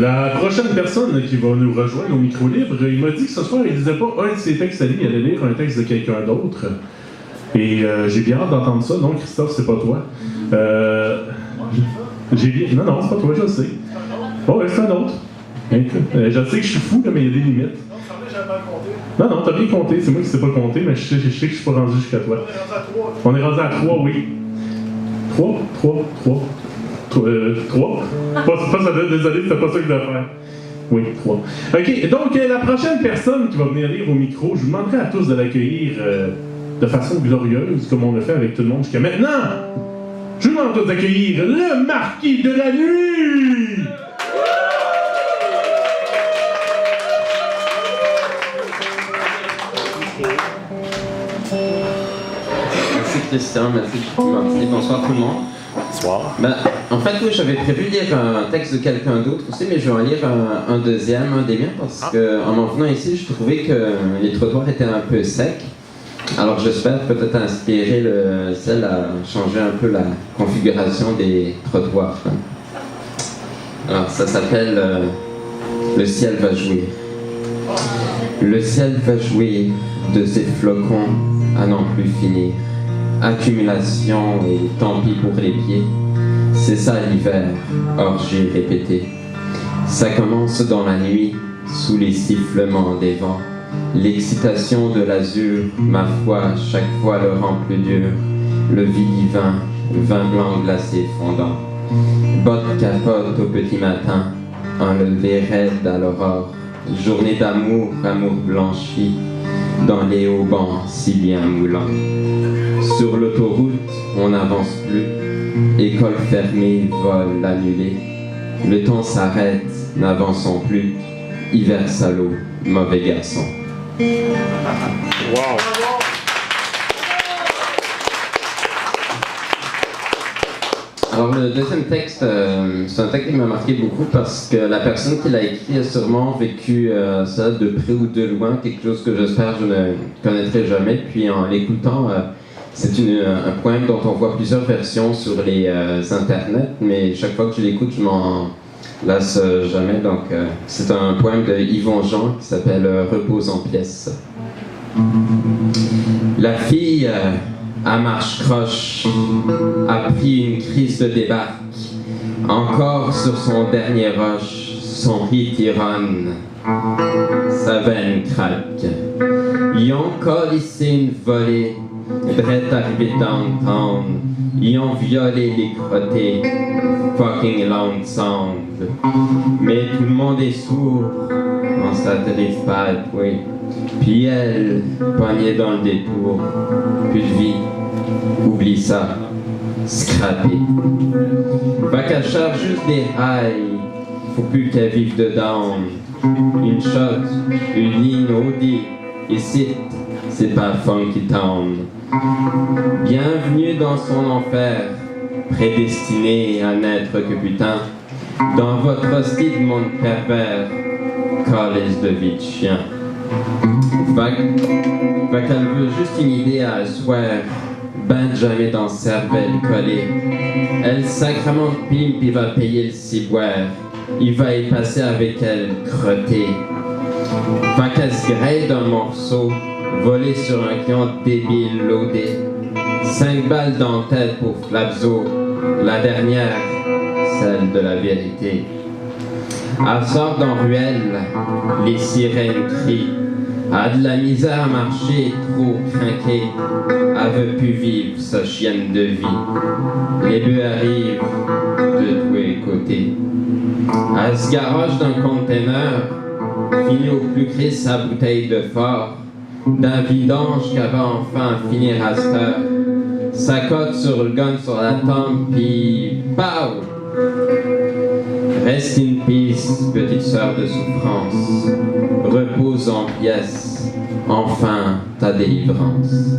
La prochaine personne qui va nous rejoindre au micro libre, il m'a dit que ce soir, il disait pas un de ses textes à lui, il allait lire un texte de quelqu'un d'autre. Et j'ai bien hâte d'entendre ça. Non, Christophe, c'est pas toi. Non, non, c'est pas toi, je le sais. Oh, ouais, c'est un autre. Je sais que je suis fou, là, mais il y a des limites. Non, non, t'as bien compté. C'est moi qui sais pas compter, mais je sais que je suis pas rendu jusqu'à toi. On est rendu à 3, oui. 3. Pas ça, désolé, c'était pas ça que je devais faire. Oui, 3. OK, donc la prochaine personne qui va venir lire au micro, je vous demanderai à tous de l'accueillir de façon glorieuse, comme on l'a fait avec tout le monde jusqu'à maintenant. Je vous demande tous d'accueillir le Marquis de la Nuit! Merci Christian, merci Marty. Bonsoir tout le monde. Bonsoir. En fait, oui, j'avais prévu de lire un texte de quelqu'un d'autre aussi, mais je vais en lire un deuxième, un des miens, parce qu'en m'en venant ici, je trouvais que les trottoirs étaient un peu secs. Alors j'espère peut-être inspirer le ciel à changer un peu la configuration des trottoirs. Alors ça s'appelle Le ciel va jouir. Le ciel va jouir de ces flocons à n'en plus finir. Accumulation et tant pis pour les pieds. C'est ça l'hiver, orgie répétée. Ça commence dans la nuit, sous les sifflements des vents. L'excitation de l'azur, ma foi, chaque fois le rend plus dur. Le divin, vin blanc glacé fondant. Bottes capote au petit matin, enlevé raide à l'aurore. Journée d'amour, amour blanchi, dans les haubans si bien moulants. Sur l'autoroute, on n'avance plus. École fermée, vol annulé. Le temps s'arrête, n'avançons plus. Hiver salaud, mauvais garçon. Wow! Alors le deuxième texte, c'est un texte qui m'a marqué beaucoup parce que la personne qui l'a écrit a sûrement vécu ça de près ou de loin, quelque chose que j'espère je ne connaîtrai jamais. Puis en l'écoutant, c'est un poème dont on voit plusieurs versions sur les internets, mais chaque fois que je l'écoute, je m'en lasse jamais. Donc c'est un poème de Yvon Jean qui s'appelle Repose en pièces. La fille à marche croche a pris une crise de débarque. Encore sur son dernier roche, son riz tironne, sa veine craque. Y ont colissé une volée, drette arrivé downtown. Y ont violé les crottés, fucking l'ensemble. Mais tout le monde est sourd, on s'atterrit pas, oui. Puis elle, poignée dans le détour, plus de vie, oublie ça, scrappé. Fait qu'elle cherche juste des rails, faut plus qu'elle vive dedans. Une shot, une ligne OD, ici, c'est pas funky town. Bienvenue dans son enfer, prédestiné à n'être que putain. Dans votre hostile monde pervers, calice de vie de chien. Fait qu'elle veut juste une idée à soir, ben jamais dans cervelle collée. Elle sacrement pimpe, il va payer le ciboire. Il va y passer avec elle crotté. Fait qu'elle se graille d'un morceau, volé sur un client débile loadé. 5 balles dans la tête pour Flabzo, la dernière, celle de la vérité. Elle sort dans ruelle, les sirènes crient. A de la misère à marcher, trop craquée. Elle veut plus vivre sa chienne de vie. Les bœufs arrivent de tous les côtés. Elle se garoche d'un container, finit au plus gris sa bouteille de fort. D'un vidange qu'elle va enfin finir à cette heure. Sa cote sur le gun sur la tempe, pis pow! Reste in peace, petite sœur de souffrance. Repose en pièces, enfin ta délivrance.